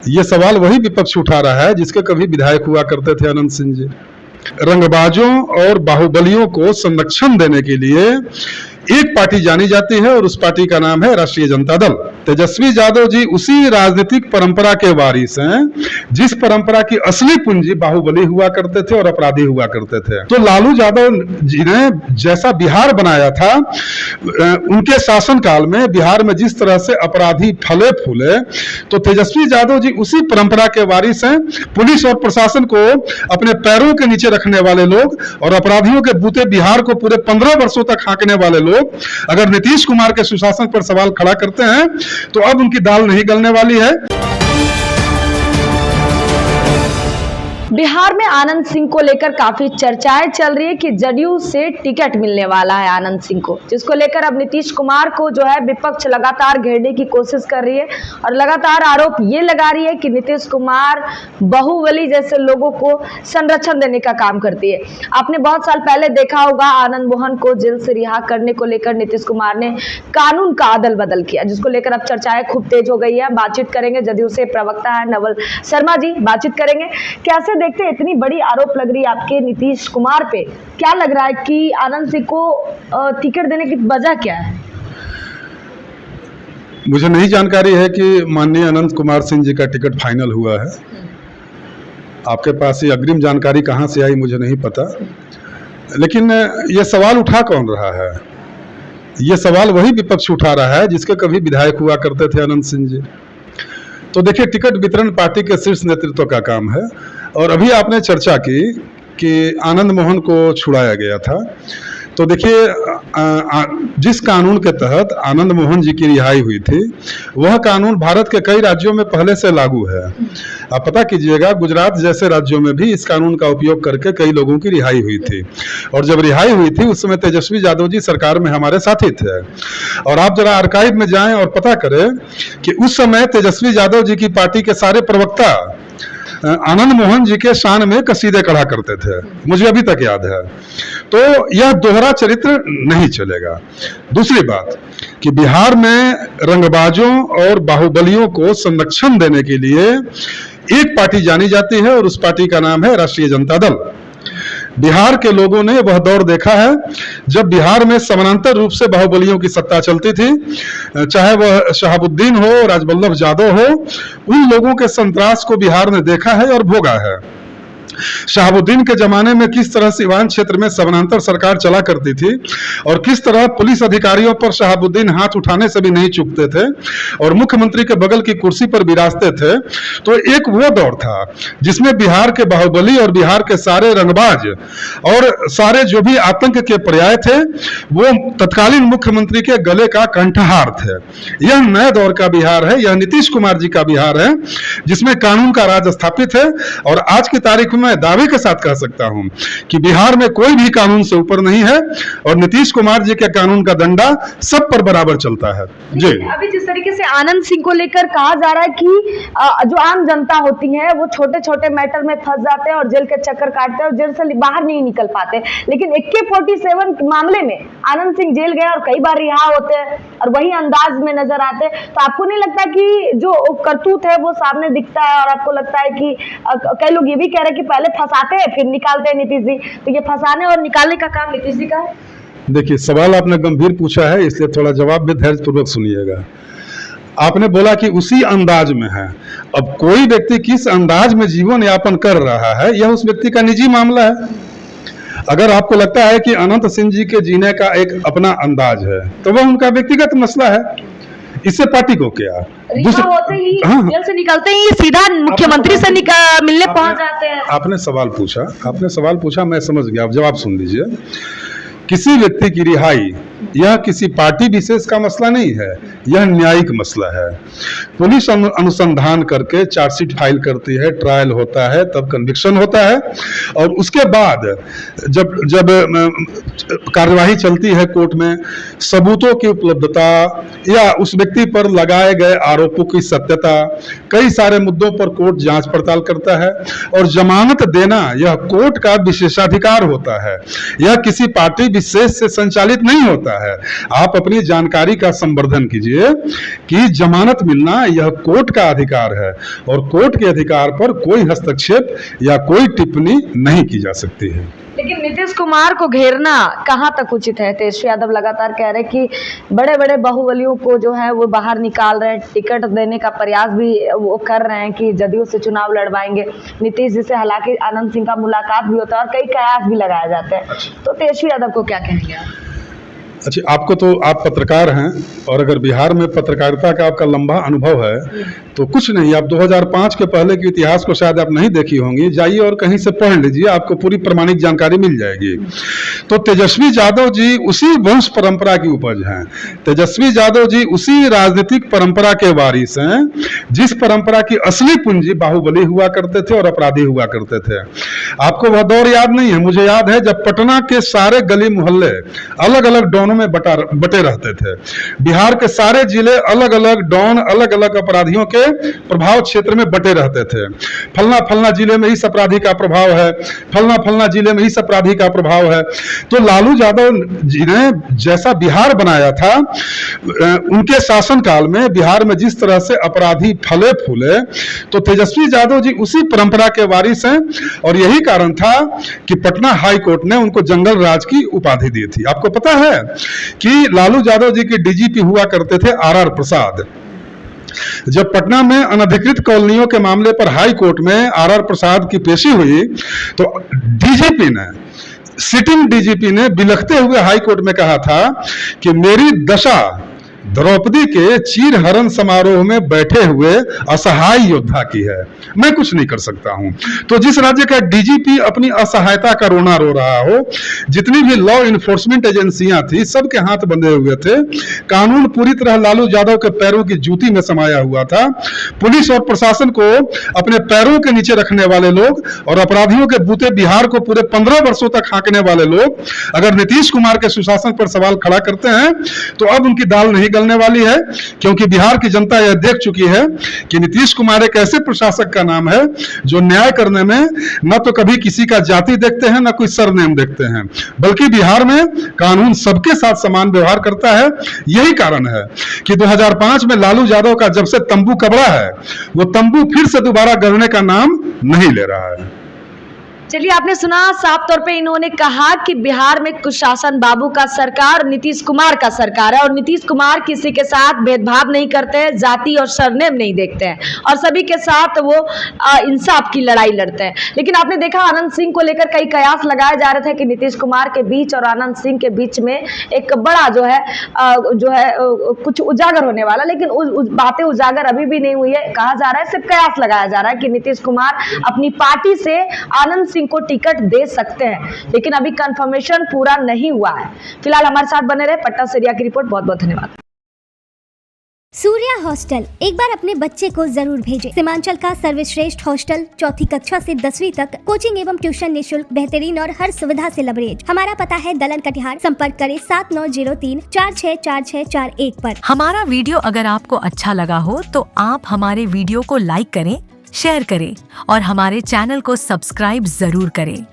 ये सवाल वही विपक्ष उठा रहा है जिसके कभी विधायक हुआ करते थे अनंत सिंह जी। रंगबाजों और बाहुबलियों को संरक्षण देने के लिए एक पार्टी जानी जाती है और उस पार्टी का नाम है राष्ट्रीय जनता दल। तेजस्वी यादव जी उसी राजनीतिक परंपरा के वारिस हैं जिस परंपरा की असली पूंजी बाहुबली हुआ करते थे और अपराधी हुआ करते थे। तो लालू यादव जी ने जैसा बिहार बनाया था, उनके शासनकाल में बिहार में जिस तरह से अपराधी फले फूले, तो तेजस्वी यादव जी उसी परंपरा के वारिस हैं। पुलिस और प्रशासन को अपने पैरों के नीचे रखने वाले लोग और अपराधियों के बूते बिहार को पूरे 15 वर्षों तक हाँकने वाले लोग अगर नीतीश कुमार के सुशासन पर सवाल खड़ा करते हैं तो अब उनकी दाल नहीं गलने वाली है। बिहार में आनंद सिंह को लेकर काफी चर्चाएं चल रही है कि जदयू से टिकट मिलने वाला है आनंद सिंह को, जिसको लेकर अब नीतीश कुमार को जो है विपक्ष लगातार घेरने की कोशिश कर रही है और लगातार आरोप ये लगा रही है कि नीतीश कुमार बाहुबली जैसे लोगों को संरक्षण देने का काम करती है। आपने बहुत साल पहले देखा होगा आनंद मोहन को जेल से रिहा करने को लेकर नीतीश कुमार ने कानून का अदल बदल किया, जिसको लेकर अब चर्चाएं खूब तेज हो गई है। बातचीत करेंगे, जदयू से प्रवक्ता है नवल शर्मा जी, बातचीत करेंगे। कैसे देखते हैं इतनी बड़ी आरोप लग रही है आपके नीतीश कुमार पे, क्या लग रहा है कि आनंद सिंह को टिकट देने की वजह क्या है? मुझे नहीं जानकारी है कि माननीय अनंत कुमार सिंह जी का टिकट फाइनल हुआ है। आपके पास ये अग्रिम जानकारी कहां से आई मुझे नहीं पता, लेकिन ये सवाल उठा कौन रहा है? ये सवाल वही विपक्ष उठा रहा है जिसके कभी विधायक हुआ करते थे अनंत सिंह जी। तो देखिए, टिकट वितरण पार्टी के शीर्ष नेतृत्व का काम है। और अभी आपने चर्चा की कि आनंद मोहन को छुड़ाया गया था, तो देखिए जिस कानून के तहत आनंद मोहन जी की रिहाई हुई थी वह कानून भारत के कई राज्यों में पहले से लागू है। आप पता कीजिएगा, गुजरात जैसे राज्यों में भी इस कानून का उपयोग करके कई लोगों की रिहाई हुई थी। और जब रिहाई हुई थी उस समय तेजस्वी यादव जी सरकार में हमारे साथी थे। और आप जरा आर्काइव में जाएं और पता करें कि उस समय तेजस्वी यादव जी की पार्टी के सारे प्रवक्ता आनंद मोहन जी के शान में कसीदे कढ़ा करते थे, मुझे अभी तक याद है। तो यह दोहरा चरित्र नहीं चलेगा। दूसरी बात कि बिहार में रंगबाजों और बाहुबलियों को संरक्षण देने के लिए एक पार्टी जानी जाती है और उस पार्टी का नाम है राष्ट्रीय जनता दल। बिहार के लोगों ने वह दौर देखा है जब बिहार में समानांतर रूप से बाहुबलियों की सत्ता चलती थी, चाहे वह शहाबुद्दीन हो, राजवल्लभ यादव हो। उन लोगों के संतरास को बिहार ने देखा है और भोगा है। शहाबुद्दीन के जमाने में किस तरह सीवान क्षेत्र में समानांतर सरकार चला करती थी और किस तरह पुलिस अधिकारियों पर शहाबुद्दीन हाथ उठाने से भी नहीं चूकते थे और मुख्यमंत्री के बगल की कुर्सी पर विराजते थे। तो एक वो दौर था जिसमें बिहार के बाहुबली और बिहार के सारे रंगबाज और सारे जो भी आतंक के पर्याय थे वो तत्कालीन मुख्यमंत्री के गले का कंठहार थे। यह नए दौर का बिहार है, यह नीतीश कुमार जी का बिहार है जिसमें कानून का राज स्थापित है। और आज की तारीख में मैं दावे के साथ कह सकता हूं कि बिहार में कोई भी कानून से ऊपर नहीं है और नीतीश कुमार जी के कानून का डंडा सब पर बराबर चलता है। जी, अभी जिस तरीके से आनंद सिंह को लेकर कहा जा रहा है कि जो आम जनता होती है वो छोटे छोटे मैटर में फंस जाते हैं और जेल के चक्कर काटते हैं और जेल से बाहर नहीं निकल पाते, लेकिन AK-47 मामले में आनंद सिंह जेल गए और कई बार रिहा होते हैं और वही अंदाज में नजर आते हैं। तो आपको नहीं लगता कि जो करतूत है वो सामने दिखता है और आपको लगता है कि कई लोग ये भी कह रहे हैं कि पहले फंसाते हैं फिर निकालते हैं नीतीश जी, तो ये फंसाने और निकालने का काम नीतीश जी का है? देखिए, सवाल आपने गंभीर पूछा है, इसलिए थोड़ा जवाब भी धैर्यपूर्वक सुनिएगा। आपने बोला कि उसी अंदाज में है। अब कोई व्यक्ति किस अंदाज में जीवन यापन कर रहा है यह उस व्यक्ति का निजी मामला है। अगर आपको लगता है कि अनंत सिंह जी के जीने का एक अपना अंदाज है तो वह उनका व्यक्तिगत मसला है, इससे पार्टी को क्या। होते ही जेल से निकलते ही सीधा मुख्यमंत्री से मिलने पहुंच जाते हैं। आपने सवाल पूछा, मैं समझ गया। अब जवाब सुन लीजिए। किसी व्यक्ति की रिहाई यह किसी पार्टी विशेष का मसला नहीं है, यह न्यायिक मसला है। पुलिस अनुसंधान करके चार्जशीट फाइल करती है, ट्रायल होता है, तब कन्विक्शन होता है और उसके बाद जब कार्यवाही चलती है कोर्ट में, सबूतों की उपलब्धता या उस व्यक्ति पर लगाए गए आरोपों की सत्यता, कई सारे मुद्दों पर कोर्ट जांच पड़ताल करता है और जमानत देना यह कोर्ट का विशेषाधिकार होता है। यह किसी पार्टी विशेष से संचालित नहीं होता होता है। आप अपनी जानकारी का संवर्धन कीजिए कि जमानत मिलना यह कोर्ट का अधिकार है और कोर्ट के अधिकार पर कोई हस्तक्षेप या कोई टिप्पणी नहीं की जा सकती है। लेकिन नीतीश कुमार को घेरना कहाँ तक उचित है? तेजस्वी यादव लगातार कह रहे हैं कि बड़े बड़े बाहुबलियों को जो है वो बाहर निकाल रहे हैं, टिकट देने का प्रयास भी वो कर रहे हैं कि जदयू से चुनाव लड़वाएंगे नीतीश जी से। हालांकि आनंद सिंह का मुलाकात भी होता है और कई कयास भी लगाए जाते हैं। तो तेजस्वी यादव को क्या कहेंगे आप? अच्छा, आपको तो आप पत्रकार हैं और अगर बिहार में पत्रकारिता का आपका लंबा अनुभव है तो कुछ नहीं, आप 2005 के पहले के इतिहास को शायद आप नहीं देखी होंगी, जाइए और कहीं से पढ़ लीजिए, आपको पूरी प्रमाणिक जानकारी मिल जाएगी। तो तेजस्वी यादव जी उसी वंश परंपरा की उपज हैं। तेजस्वी यादव जी उसी राजनीतिक परंपरा के वारिस हैं जिस परंपरा की असली पूंजी बाहुबली हुआ करते थे और अपराधी हुआ करते थे। आपको वह दौर याद नहीं है? मुझे याद है जब पटना के सारे गली मोहल्ले अलग अलग डॉनों में बटे रहते थे। बिहार के सारे जिले अलग अलग डॉन, अलग अलग अपराधियों के प्रभाव क्षेत्र में बटे रहते थे। फलना फलना जिले में इस अपराधी का प्रभाव है, फलना फलना जिले में इस अपराधी का प्रभाव है। तो लालू यादव जी ने जैसा बिहार बनाया था, उनके शासनकाल में बिहार में जिस तरह से अपराधी फले फूले, तो तेजस्वी यादव जी उसी परंपरा के वारिस हैं और यही कारण था कि पटना हाई कोर्ट ने उनको जंगल राज की उपाधि दी थी। आपको पता है कि लालू यादव जी के डीजीपी हुआ करते थे आर प्रसाद। जब पटना में अनधिकृत कॉलोनियों के मामले पर हाई कोर्ट में आर प्रसाद की पेशी हुई तो डीजीपी ने, सिटिंग डीजीपी ने बिलखते हुए हाई कोर्ट में कहा था कि मेरी दशा द्रौपदी के चीरहरण समारोह में बैठे हुए असहाय योद्धा की है, मैं कुछ नहीं कर सकता हूं। तो जिस राज्य का डीजीपी अपनी असहायता का रोना रो रहा हो, जितनी भी लॉ इन्फोर्समेंट एजेंसियां थी सबके हाथ बंधे हुए थे, कानून पूरी तरह लालू यादव के पैरों की जूती में समाया हुआ था, पुलिस और प्रशासन को अपने पैरों के नीचे रखने वाले लोग और अपराधियों के बूते बिहार को पूरे 15 वर्षों तक हाँकने वाले लोग अगर नीतीश कुमार के सुशासन पर सवाल खड़ा करते हैं तो अब उनकी दाल नहीं गलने वाली है, क्योंकि बिहार की जनता यह देख चुकी है कि नीतीश कुमार एक ऐसे प्रशासक का नाम है जो न्याय करने में न तो कभी किसी का जाति देखते हैं न कोई सरनेम देखते हैं, बल्कि बिहार में कानून सबके साथ समान व्यवहार करता है। यही कारण है कि 2005 में लालू यादव का जब से तंबू कबड़ा है वो तंबू फिर से दोबारा गड़ने का नाम नहीं ले रहा है। चलिए, आपने सुना साफ तौर पे इन्होंने कहा कि बिहार में कुशासन बाबू का सरकार, नीतीश कुमार का सरकार है और नीतीश कुमार किसी के साथ भेदभाव नहीं करते हैं, जाति और सरनेम नहीं देखते हैं और सभी के साथ वो इंसाफ की लड़ाई लड़ते हैं। लेकिन आपने देखा आनंद सिंह को लेकर कई कयास लगाए जा रहे थे कि नीतीश कुमार के बीच और आनंद सिंह के बीच में एक बड़ा जो है कुछ उजागर होने वाला, लेकिन बातें उजागर अभी भी नहीं हुई है। कहा जा रहा है, सिर्फ कयास लगाया जा रहा है कि नीतीश कुमार अपनी पार्टी से आनंद सिंह को टिकट दे सकते हैं, लेकिन अभी कंफर्मेशन पूरा नहीं हुआ है। फिलहाल हमारे साथ बने रहे। पटना से रिया की रिपोर्ट। बहुत बहुत धन्यवाद। सूर्या हॉस्टल, एक बार अपने बच्चे को जरूर भेजें। सीमांचल का सर्वश्रेष्ठ हॉस्टल, 4ठी कक्षा से 10वीं तक कोचिंग एवं ट्यूशन निःशुल्क, बेहतरीन और हर सुविधा से लबरेज। हमारा पता है दलन कटिहार। संपर्क करें 7903464641 पर। हमारा वीडियो अगर आपको अच्छा लगा हो तो आप हमारे वीडियो को लाइक करें, शेयर करें और हमारे चैनल को सब्सक्राइब जरूर करें।